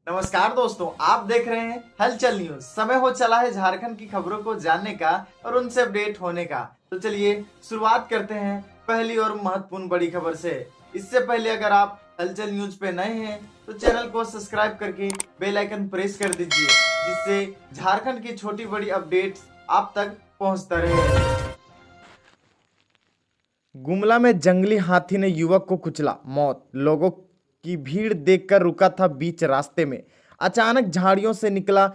नमस्कार दोस्तों, आप देख रहे हैं हलचल न्यूज। समय हो चला है झारखंड की खबरों को जानने का और उनसे अपडेट होने का। तो चलिए शुरुआत करते हैं पहली और महत्वपूर्ण बड़ी खबर से। इससे पहले अगर आप हलचल न्यूज पे नए हैं तो चैनल को सब्सक्राइब करके बेल आइकन प्रेस कर दीजिए, जिससे झारखंड की छोटी बड़ी अपडेट्स आप तक पहुंचता रहे। गुमला में जंगली हाथी ने युवक को कुचला, मौत। लोगों की भीड़ देखकर रुका था बीच रास्ते में। अचानक झाड़ियों से निकला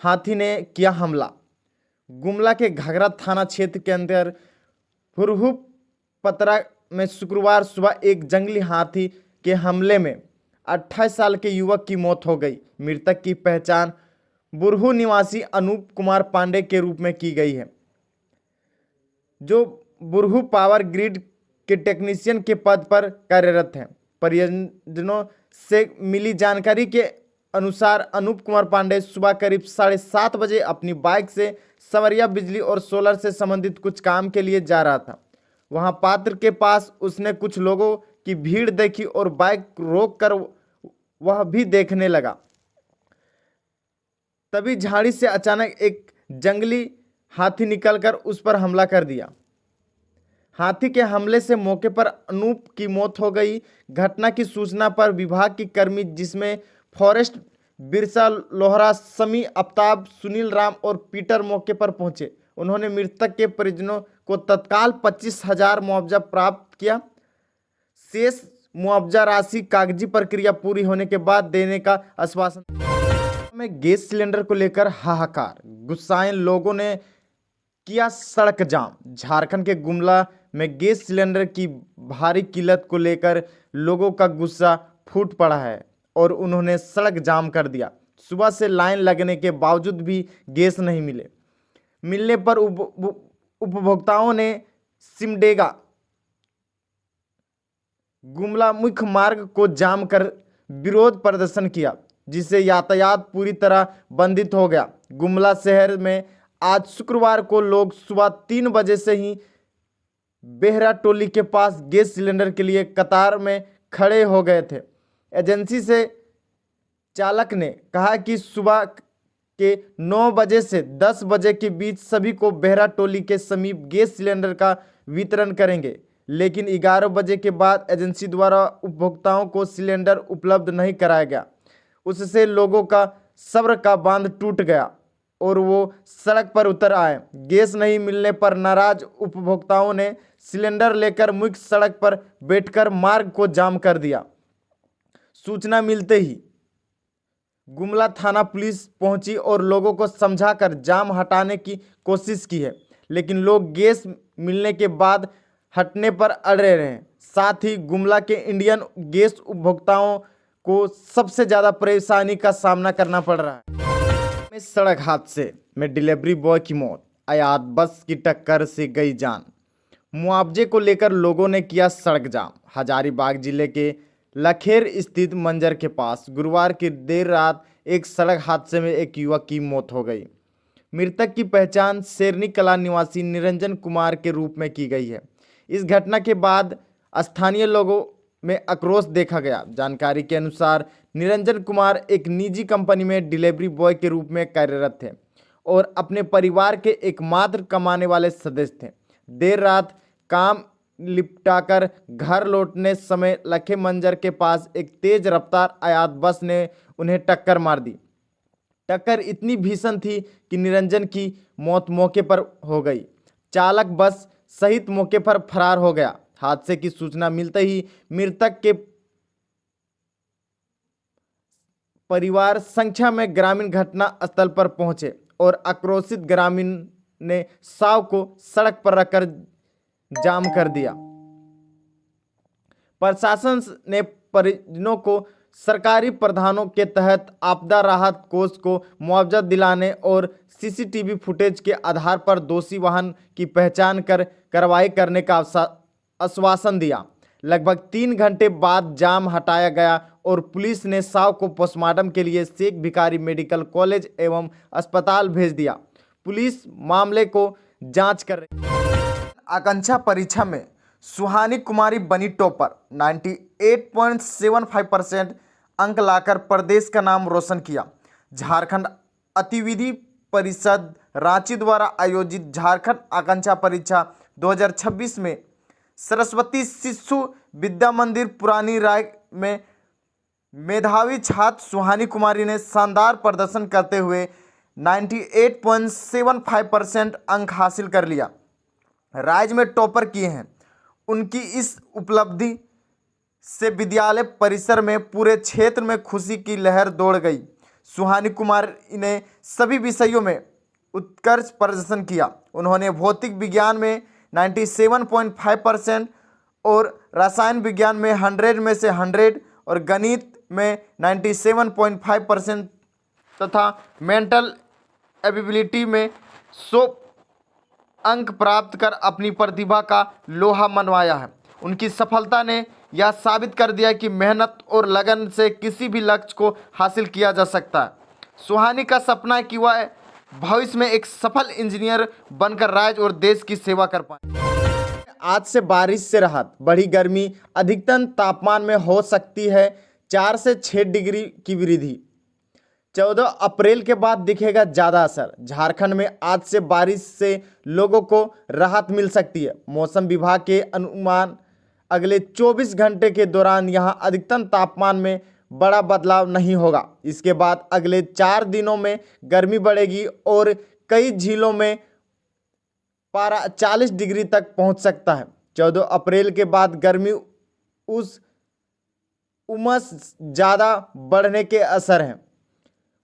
हाथी ने किया हमला। गुमला के घाघरा थाना क्षेत्र के अंदर हुरहु पतरा में शुक्रवार सुबह एक जंगली हाथी के हमले में 28 साल के युवक की मौत हो गई। मृतक की पहचान बुरहू निवासी अनूप कुमार पांडे के रूप में की गई है, जो बुरहू पावर ग्रिड के टेक्नीशियन के पद पर कार्यरत हैं। परिजनों से मिली जानकारी के अनुसार अनूप कुमार पांडे सुबह करीब 7:30 बजे अपनी बाइक से सवरिया बिजली और सोलर से संबंधित कुछ काम के लिए जा रहा था। वहां पात्र के पास उसने कुछ लोगों की भीड़ देखी और बाइक रोक कर वह भी देखने लगा। तभी झाड़ी से अचानक एक जंगली हाथी निकलकर उस पर हमला कर दिया। हाथी के हमले से मौके पर अनूप की मौत हो गई। घटना की सूचना पर विभाग की कर्मी, जिसमें फॉरेस्ट बिरसा लोहरा, समी, आफ्ताब, सुनील राम और पीटर मौके पर पहुंचे। उन्होंने मृतक के परिजनों को तत्काल 25,000 मुआवजा प्राप्त किया। शेष मुआवजा राशि कागजी प्रक्रिया पूरी होने के बाद देने का आश्वासन। में गैस सिलेंडर को लेकर हाहाकार, गुस्साए लोगों ने किया सड़क जाम। झारखंड के गुमला में गैस सिलेंडर की भारी किल्लत को लेकर लोगों का गुस्सा फूट पड़ा है और उन्होंने सड़क जाम कर दिया। सुबह से लाइन लगने के बावजूद भी गैस नहीं मिलने पर उपभोक्ताओं ने सिमडेगा गुमला मुख्य मार्ग को जाम कर विरोध प्रदर्शन किया, जिससे यातायात पूरी तरह बंदित हो गया। गुमला शहर में आज शुक्रवार को लोग सुबह 3 बजे से ही बेहरा टोली के पास गैस सिलेंडर के लिए कतार में खड़े हो गए थे। एजेंसी से चालक ने कहा कि सुबह के 9 बजे से 10 बजे के बीच सभी को बेहरा टोली के समीप गैस सिलेंडर का वितरण करेंगे, लेकिन 11 बजे के बाद एजेंसी द्वारा उपभोक्ताओं को सिलेंडर उपलब्ध नहीं कराया गया। उससे लोगों का सब्र का बांध टूट गया और वो सड़क पर उतर आए। गैस नहीं मिलने पर नाराज उपभोक्ताओं ने सिलेंडर लेकर मुख्य सड़क पर बैठकर मार्ग को जाम कर दिया। सूचना मिलते ही गुमला थाना पुलिस पहुंची और लोगों को समझाकर जाम हटाने की कोशिश की है, लेकिन लोग गैस मिलने के बाद हटने पर अड़े रहे। साथ ही गुमला के इंडियन गैस उपभोक्ताओं को सबसे ज़्यादा परेशानी का सामना करना पड़ रहा है। सड़क हादसे में डिलीवरी बॉय की मौत, अयात बस की टक्कर से गई जान। मुआवजे को लेकर लोगों ने किया सड़क जाम। हजारीबाग जिले के लखेर स्थित मंजर के पास गुरुवार की देर रात एक सड़क हादसे में एक युवक की मौत हो गई। मृतक की पहचान शेरनी कला निवासी निरंजन कुमार के रूप में की गई है। इस घटना के बाद स्थानीय लोगों में आक्रोश देखा गया। जानकारी के अनुसार निरंजन कुमार एक निजी कंपनी में डिलीवरी बॉय के रूप में कार्यरत थे और अपने परिवार के एकमात्र कमाने वाले सदस्य थे। देर रात काम निपटाकर घर लौटने समय लखे मंजर के पास एक तेज रफ्तार अयात बस ने उन्हें टक्कर मार दी। टक्कर इतनी भीषण थी कि निरंजन की मौत मौके पर हो गई। चालक बस सहित मौके पर फरार हो गया। हादसे की सूचना मिलते ही मृतक के परिवार संख्या में ग्रामीण घटना स्थल पर पहुंचे और आक्रोशित ग्रामीण ने शव को सड़क पर रखकर जाम कर दिया। प्रशासन ने परिजनों को सरकारी प्रावधानों के तहत आपदा राहत कोष को मुआवजा दिलाने और सीसीटीवी फुटेज के आधार पर दोषी वाहन की पहचान कर कार्रवाई करने का आश्वासन दिया। लगभग 3 घंटे बाद जाम हटाया गया और पुलिस ने शव को पोस्टमार्टम के लिए शेख भिखारी मेडिकल कॉलेज एवं अस्पताल भेज दिया। पुलिस मामले को जांच कर रही है। आकांक्षा परीक्षा में सुहानी कुमारी बनी टॉपर, 98.75% अंक लाकर प्रदेश का नाम रोशन किया। झारखंड अतिविधि परिषद रांची द्वारा आयोजित झारखंड आकांक्षा परीक्षा 2026 में सरस्वती शिशु विद्या मंदिर पुरानी राय में मेधावी छात्र सुहानी कुमारी ने शानदार प्रदर्शन करते हुए 98.75% अंक हासिल कर लिया, राज्य में टॉपर किए हैं। उनकी इस उपलब्धि से विद्यालय परिसर में पूरे क्षेत्र में खुशी की लहर दौड़ गई। सुहानी कुमारी ने सभी विषयों में उत्कृष्ट प्रदर्शन किया। उन्होंने भौतिक विज्ञान में 97.5% और रसायन विज्ञान में 100 में से 100 और गणित में 97.5% तथा मेंटल एबिलिटी में 100 अंक प्राप्त कर अपनी प्रतिभा का लोहा मनवाया है। उनकी सफलता ने यह साबित कर दिया कि मेहनत और लगन से किसी भी लक्ष्य को हासिल किया जा सकता है। सुहानी का सपना है कि वह भविष्य में एक सफल इंजीनियर बनकर राज्य और देश की सेवा कर पाए। आज से बारिश से राहत, बढ़ी गर्मी, अधिकतम तापमान में हो सकती है 4 से 6 डिग्री की वृद्धि। 14 अप्रैल के बाद दिखेगा ज़्यादा असर। झारखंड में आज से बारिश से लोगों को राहत मिल सकती है। मौसम विभाग के अनुमान अगले 24 घंटे के दौरान यहां अधिकतम तापमान में बड़ा बदलाव नहीं होगा। इसके बाद अगले 4 दिनों में गर्मी बढ़ेगी और कई जिलों में पारा 40 डिग्री तक पहुंच सकता है। 14 अप्रैल के बाद गर्मी उमस ज़्यादा बढ़ने के असर हैं।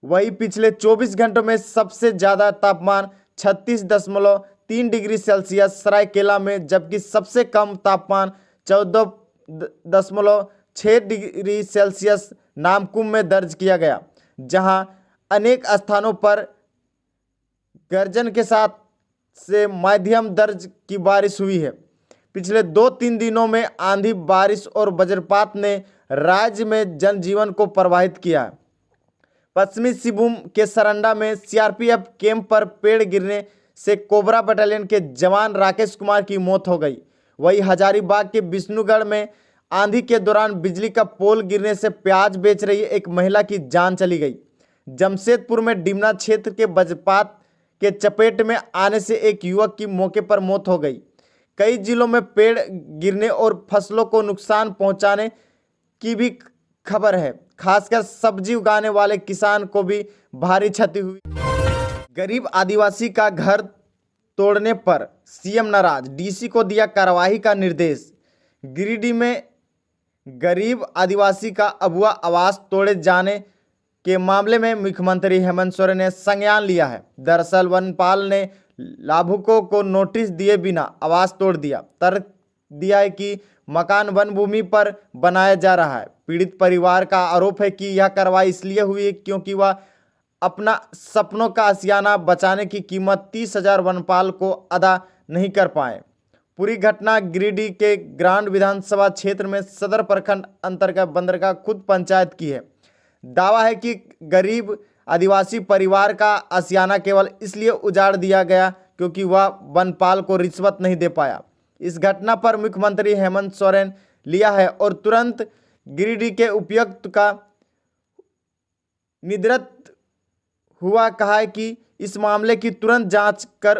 वही पिछले 24 घंटों में सबसे ज़्यादा तापमान 36.3 डिग्री सेल्सियस सरायकेला में, जबकि सबसे कम तापमान 14.6 डिग्री सेल्सियस नामकुम में दर्ज किया गया, जहां अनेक स्थानों पर गर्जन के साथ से मध्यम दर्ज की बारिश हुई है। पिछले 2-3 दिनों में आंधी, बारिश और वज्रपात ने राज्य में जनजीवन को प्रभावित किया है। पश्चिमी सिंहभूम के सरंडा में सीआरपीएफ कैंप पर पेड़ गिरने से कोबरा बटालियन के जवान राकेश कुमार की मौत हो गई। वही हजारीबाग के विष्णुगढ़ में आंधी के दौरान बिजली का पोल गिरने से प्याज बेच रही एक महिला की जान चली गई। जमशेदपुर में डिमना क्षेत्र के वज्रपात के चपेट में आने से एक युवक की मौके पर मौत हो गई। कई जिलों में पेड़ गिरने और फसलों को नुकसान पहुंचाने की भी खबर है। खासकर सब्जी उगाने वाले किसान को भी भारी क्षति हुई। गरीब आदिवासी का घर तोड़ने पर सीएम नाराज, डीसी को दिया कार्रवाई का निर्देश। गिरिडीह में गरीब आदिवासी का अगुआ आवास तोड़े जाने के मामले में मुख्यमंत्री हेमंत सोरेन ने संज्ञान लिया है। दरअसल वनपाल ने लाभुकों को नोटिस दिए बिना आवास तोड़ दिया। तर्क दिया है कि मकान वन भूमि पर बनाया जा रहा है। पीड़ित परिवार का आरोप है कि यह कार्रवाई इसलिए हुई क्योंकि वह अपना सपनों का आशियाना बचाने की कीमत 30,000 वनपाल को अदा नहीं कर पाए। पूरी घटना गिरिडीह के ग्रांड विधानसभा क्षेत्र में सदर प्रखंड अंतर्गत बंदरगाह खुद पंचायत की है। दावा है कि गरीब आदिवासी परिवार का आशियाना केवल इसलिए उजाड़ दिया गया क्योंकि वह वनपाल को रिश्वत नहीं दे पाया। इस घटना पर मुख्यमंत्री हेमंत सोरेन लिया है और तुरंत गिरिडीह के उपायुक्त का निरस्त हुआ कहा है कि इस मामले की तुरंत जांच कर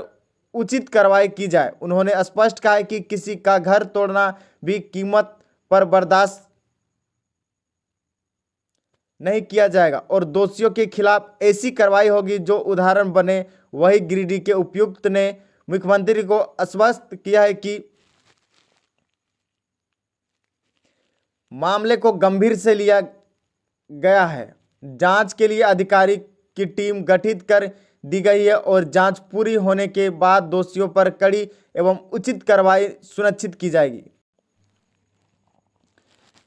उचित कार्रवाई की जाए। उन्होंने स्पष्ट कहा है कि किसी का घर तोड़ना भी कीमत पर बर्दाश्त नहीं किया जाएगा और दोषियों के खिलाफ ऐसी कार्रवाई होगी जो उदाहरण बने। वही गिरिडीह के उपायुक्त ने मुख्यमंत्री को आश्वस्त किया है कि मामले को गंभीर से लिया गया है। जांच के लिए अधिकारी की टीम गठित कर दी गई है और जांच पूरी होने के बाद दोषियों पर कड़ी एवं उचित कार्रवाई सुनिश्चित की जाएगी।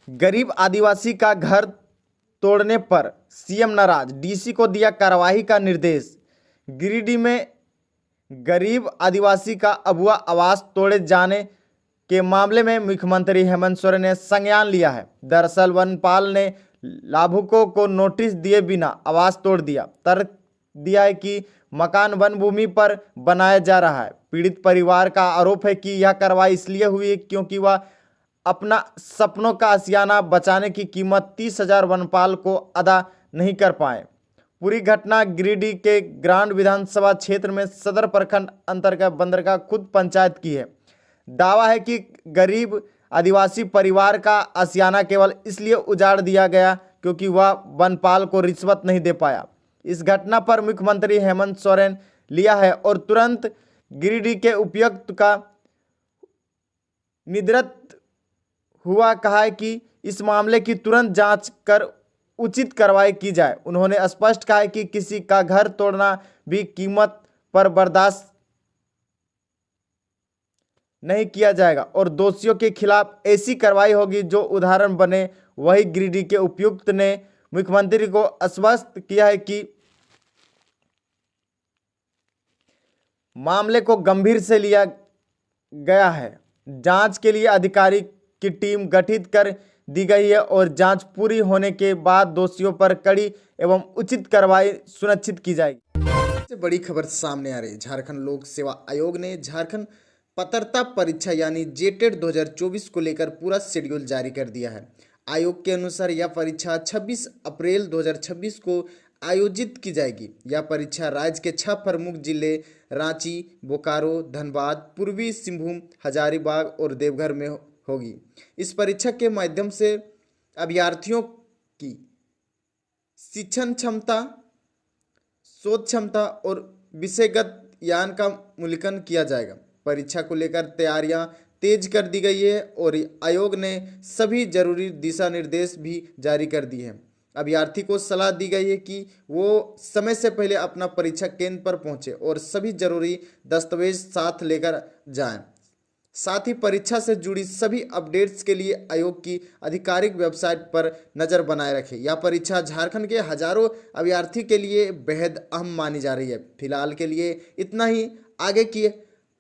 गरीब आदिवासी का घर तोड़ने पर सीएम नाराज, डीसी को दिया कार्रवाई का निर्देश। गिरिडीह में गरीब आदिवासी का अगुआ आवास तोड़े जाने के मामले में मुख्यमंत्री हेमंत सोरेन ने संज्ञान लिया है। दरअसल वनपाल ने लाभुकों को नोटिस दिए बिना आवास तोड़ दिया। तर्क दिया है कि मकान वन भूमि पर बनाया जा रहा है। पीड़ित परिवार का आरोप है कि यह कार्रवाई इसलिए हुई क्योंकि वह अपना सपनों का आशियाना बचाने की कीमत 30,000 वनपाल को अदा नहीं कर पाए। पूरी घटना गिरिडीह के ग्रांड विधानसभा क्षेत्र में सदर प्रखंड अंतर्गत बंदरगाह खुद पंचायत की है। दावा है कि गरीब आदिवासी परिवार का आशियाना केवल इसलिए उजाड़ दिया गया क्योंकि वह वनपाल को रिश्वत नहीं दे पाया। इस घटना पर मुख्यमंत्री हेमंत सोरेन लिया है और तुरंत गिरिडीह के उपायुक्त का निधृत हुआ कहा है कि इस मामले की तुरंत जांच कर उचित कार्रवाई की जाए। उन्होंने स्पष्ट कहा है कि किसी का घर तोड़ना भी कीमत पर बर्दाश्त नहीं किया जाएगा और दोषियों के खिलाफ ऐसी कार्रवाई होगी जो उदाहरण बने। वही गिरिडीह के उपायुक्त ने मुख्यमंत्री को आश्वस्त किया है कि मामले को गंभीर से लिया गया है। जांच के लिए अधिकारी की टीम गठित कर दी गई है और जांच पूरी होने के बाद दोषियों पर कड़ी एवं उचित कार्रवाई सुनिश्चित की जाएगी। सबसे बड़ी खबर सामने आ रही है। झारखंड लोक सेवा आयोग ने झारखंड पात्रता परीक्षा यानी जेटेट 2024 को लेकर पूरा शेड्यूल जारी कर दिया है। आयोग के अनुसार यह परीक्षा 26 अप्रैल 2026 को आयोजित की जाएगी। यह परीक्षा राज्य के 6 प्रमुख जिले रांची, बोकारो, धनबाद, पूर्वी सिंहभूम, हजारीबाग और देवघर में होगी। इस परीक्षा के माध्यम से अभ्यर्थियों की शिक्षण क्षमता, शोध क्षमता और विषयगत ज्ञान का मूल्यांकन किया जाएगा। परीक्षा को लेकर तैयारियां तेज कर दी गई है और आयोग ने सभी जरूरी दिशा निर्देश भी जारी कर दिए हैं। अभ्यर्थी को सलाह दी गई है कि वो समय से पहले अपना परीक्षा केंद्र पर पहुंचे और सभी जरूरी दस्तावेज साथ लेकर जाएं। साथ ही परीक्षा से जुड़ी सभी अपडेट्स के लिए आयोग की आधिकारिक वेबसाइट पर नज़र बनाए रखें। यह परीक्षा झारखंड के हजारों अभ्यर्थी के लिए बेहद अहम मानी जा रही है। फिलहाल के लिए इतना ही। आगे की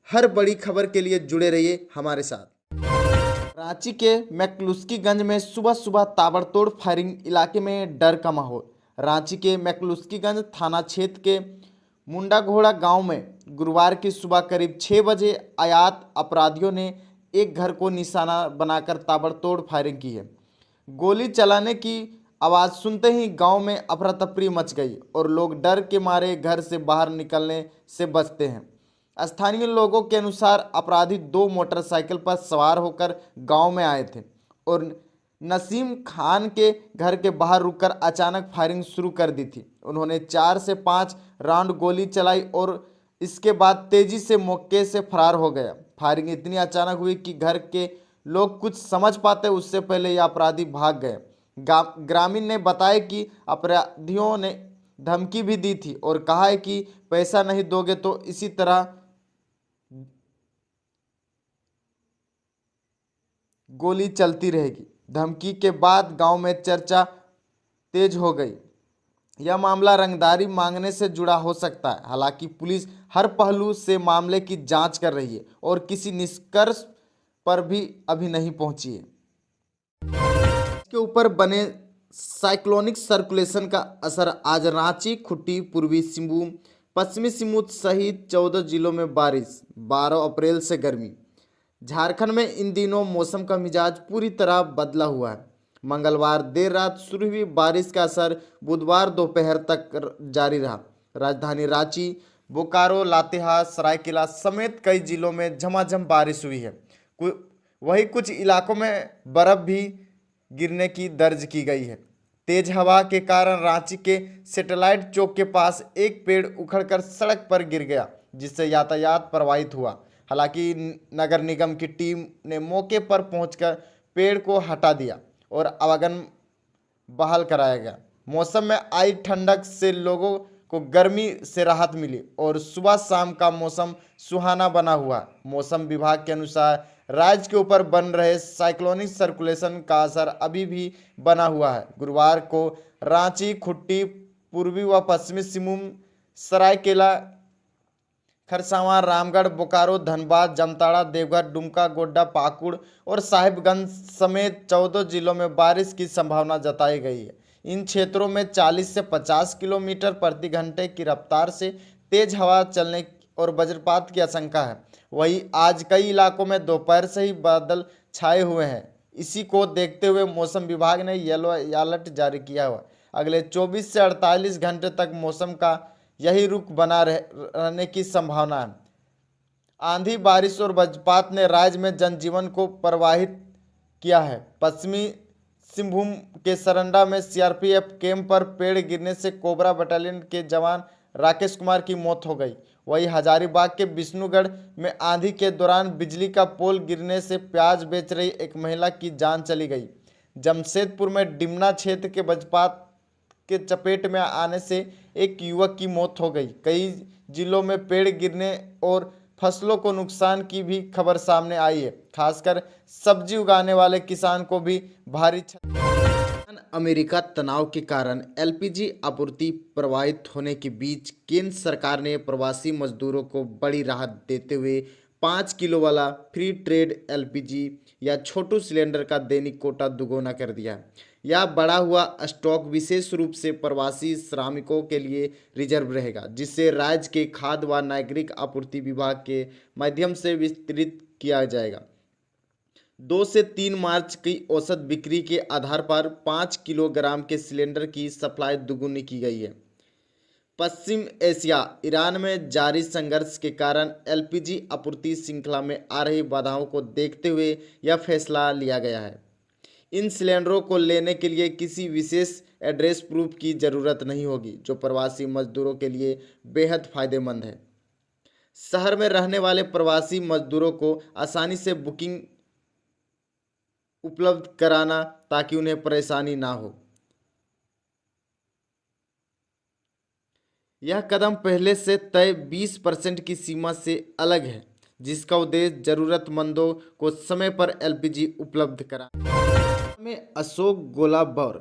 हर बड़ी खबर के लिए जुड़े रहिए हमारे साथ। रांची के मैकलुस्कीगंज में सुबह सुबह ताबड़तोड़ फायरिंग, इलाके में डर का माहौल। रांची के मैकलुस्कीगंज थाना क्षेत्र के मुंडा घोड़ा गांव में गुरुवार की सुबह करीब 6 बजे अज्ञात अपराधियों ने एक घर को निशाना बनाकर ताबड़तोड़ फायरिंग की है। गोली चलाने की आवाज़ सुनते ही गांव में अफरा तफरी मच गई और लोग डर के मारे घर से बाहर निकलने से बचते हैं। स्थानीय लोगों के अनुसार अपराधी 2 मोटरसाइकिल पर सवार होकर गांव में आए थे और नसीम खान के घर के बाहर रुककर अचानक फायरिंग शुरू कर दी थी। उन्होंने 4 से 5 राउंड गोली चलाई और इसके बाद तेजी से मौके से फरार हो गया। फायरिंग इतनी अचानक हुई कि घर के लोग कुछ समझ पाते उससे पहले ये अपराधी भाग गए। ग्रामीण ने बताया कि अपराधियों ने धमकी भी दी थी और कहा है कि पैसा नहीं दोगे तो इसी तरह गोली चलती रहेगी। धमकी के बाद गांव में चर्चा तेज हो गई। यह मामला रंगदारी मांगने से जुड़ा हो सकता है। हालांकि पुलिस हर पहलू से मामले की जांच कर रही है और किसी निष्कर्ष पर भी अभी नहीं पहुंची है। इसके ऊपर बने साइक्लोनिक सर्कुलेशन का असर आज रांची, खूंटी, पूर्वी सिंहभूम, पश्चिमी सिंहभूम सहित 14 जिलों में बारिश। 12 अप्रैल से गर्मी। झारखंड में इन दिनों मौसम का मिजाज पूरी तरह बदला हुआ है। मंगलवार देर रात शुरू हुई बारिश का असर बुधवार दोपहर तक जारी रहा। राजधानी रांची, बोकारो, लातेहार, सरायकेला समेत कई जिलों में झमाझम बारिश हुई है। वहीं कुछ इलाकों में बर्फ भी गिरने की दर्ज की गई है। तेज हवा के कारण रांची के सैटेलाइट चौक के पास एक पेड़ उखड़कर सड़क पर गिर गया, जिससे यातायात प्रभावित हुआ। हालांकि नगर निगम की टीम ने मौके पर पहुंचकर पेड़ को हटा दिया और आवागमन बहाल कराया गया। मौसम में आई ठंडक से लोगों को गर्मी से राहत मिली और सुबह शाम का मौसम सुहाना बना हुआ। मौसम विभाग के अनुसार राज्य के ऊपर बन रहे साइक्लोनिक सर्कुलेशन का असर अभी भी बना हुआ है। गुरुवार को रांची, खूंटी, पूर्वी व पश्चिमी सिंहभूम, सरायकेला, खरसावां, रामगढ़, बोकारो, धनबाद, जामताड़ा, देवघर, दुमका, गोड्डा, पाकुड़ और साहिबगंज समेत 14 जिलों में बारिश की संभावना जताई गई है। इन क्षेत्रों में 40 से 50 किलोमीटर प्रति घंटे की रफ्तार से तेज हवा चलने और वज्रपात की आशंका है। वहीं आज कई इलाकों में दोपहर से ही बादल छाए हुए हैं। इसी को देखते हुए मौसम विभाग ने येलो अलर्ट जारी किया हुआ। अगले 24 से 48 घंटे तक मौसम का यही रुख बना रहने की संभावना है। आंधी, बारिश और वज्रपात ने राज्य में जनजीवन को प्रभावित किया है। पश्चिमी सिंहभूम के सरंडा में सीआरपीएफ कैंप पर पेड़ गिरने से कोबरा बटालियन के जवान राकेश कुमार की मौत हो गई। वहीं हजारीबाग के विष्णुगढ़ में आंधी के दौरान बिजली का पोल गिरने से प्याज बेच रही एक महिला की जान चली गई। जमशेदपुर में डिमना क्षेत्र के वज्रपात के चपेट में आने से एक युवक की मौत हो गई। कई जिलों में पेड़ गिरने और फसलों को नुकसान की भी खबर सामने आई है। खासकर सब्जी उगाने वाले किसान को भी भारी अमेरिका तनाव के कारण एलपीजी आपूर्ति प्रभावित होने के बीच केंद्र सरकार ने प्रवासी मजदूरों को बड़ी राहत देते हुए 5 किलो वाला फ्री ट्रेड एलपीजी या छोटू सिलेंडर का दैनिक कोटा दुगुना कर दिया। यह बढ़ा हुआ स्टॉक विशेष रूप से प्रवासी श्रमिकों के लिए रिजर्व रहेगा, जिसे राज्य के खाद्य व नागरिक आपूर्ति विभाग के माध्यम से वितरित किया जाएगा। 2 से 3 मार्च की औसत बिक्री के आधार पर 5 किलोग्राम के सिलेंडर की सप्लाई दुगुनी की गई है। पश्चिम एशिया ईरान में जारी संघर्ष के कारण एलपीजी आपूर्ति श्रृंखला में आ रही बाधाओं को देखते हुए यह फैसला लिया गया है। इन सिलेंडरों को लेने के लिए किसी विशेष एड्रेस प्रूफ की ज़रूरत नहीं होगी, जो प्रवासी मजदूरों के लिए बेहद फायदेमंद है। शहर में रहने वाले प्रवासी मजदूरों को आसानी से बुकिंग उपलब्ध कराना ताकि उन्हें परेशानी ना हो। यह कदम पहले से तय 20% की सीमा से अलग है, जिसका उद्देश्य जरूरतमंदों को समय पर एलपीजी उपलब्ध कराना में अशोक गोलाबर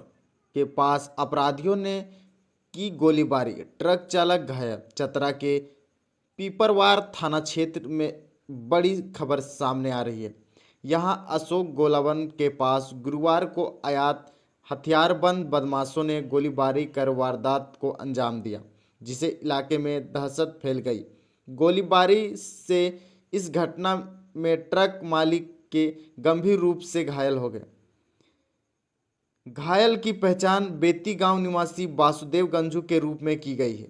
के पास अपराधियों ने की गोलीबारी, ट्रक चालक घायल। चतरा के पीपरवार थाना क्षेत्र में बड़ी खबर सामने आ रही है। यहां अशोक गोलावन के पास गुरुवार को अज्ञात हथियारबंद बदमाशों ने गोलीबारी कर वारदात को अंजाम दिया, जिससे इलाके में दहशत फैल गई। गोलीबारी से इस घटना में ट्रक मालिक के गंभीर रूप से घायल हो गए। घायल की पहचान बेती गांव निवासी वासुदेव गंजू के रूप में की गई है।